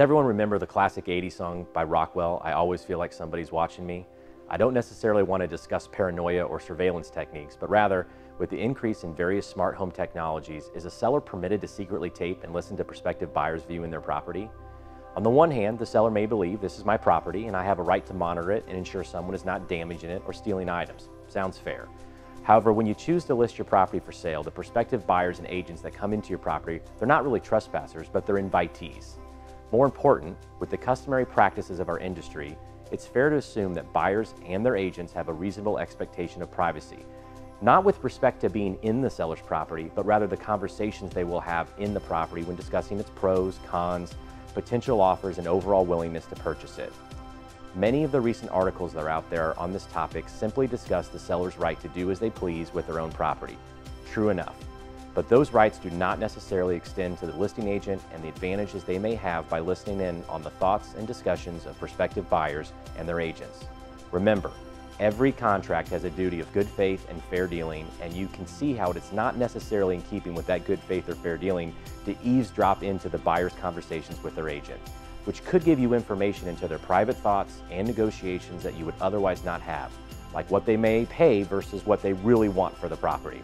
Does everyone remember the classic '80s song by Rockwell, "I Always Feel Like Somebody's Watching Me"? I don't necessarily want to discuss paranoia or surveillance techniques, but rather, with the increase in various smart home technologies, is a seller permitted to secretly tape and listen to prospective buyers viewing their property? On the one hand, the seller may believe this is my property and I have a right to monitor it and ensure someone is not damaging it or stealing items. Sounds fair. However, when you choose to list your property for sale, the prospective buyers and agents that come into your property, they're not really trespassers, but they're invitees. More important, with the customary practices of our industry, it's fair to assume that buyers and their agents have a reasonable expectation of privacy, not with respect to being in the seller's property, but rather the conversations they will have in the property when discussing its pros, cons, potential offers, and overall willingness to purchase it. Many of the recent articles that are out there on this topic simply discuss the seller's right to do as they please with their own property. True enough. But those rights do not necessarily extend to the listing agent and the advantages they may have by listening in on the thoughts and discussions of prospective buyers and their agents. Remember, every contract has a duty of good faith and fair dealing, and you can see how it's not necessarily in keeping with that good faith or fair dealing to eavesdrop into the buyer's conversations with their agent, which could give you information into their private thoughts and negotiations that you would otherwise not have, like what they may pay versus what they really want for the property.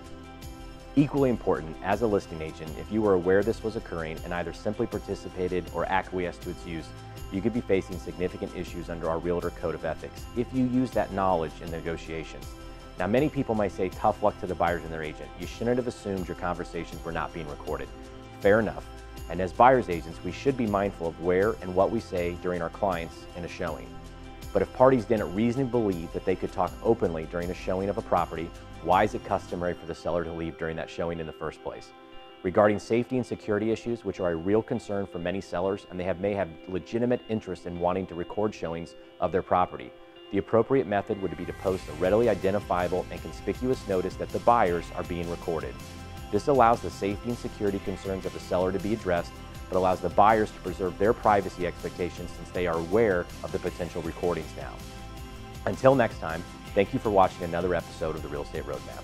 Equally important, as a listing agent, if you were aware this was occurring and either simply participated or acquiesced to its use, you could be facing significant issues under our Realtor Code of Ethics if you use that knowledge in negotiations. Now, many people might say tough luck to the buyers and their agent. You shouldn't have assumed your conversations were not being recorded. Fair enough. And as buyer's agents, we should be mindful of where and what we say during our clients in a showing. But if parties didn't reasonably believe that they could talk openly during a showing of a property, why is it customary for the seller to leave during that showing in the first place? Regarding safety and security issues, which are a real concern for many sellers, and may have legitimate interest in wanting to record showings of their property, the appropriate method would be to post a readily identifiable and conspicuous notice that the buyers are being recorded. This allows the safety and security concerns of the seller to be addressed, but allows the buyers to preserve their privacy expectations since they are aware of the potential recordings now. Until next time, thank you for watching another episode of the Real Estate Roadmap.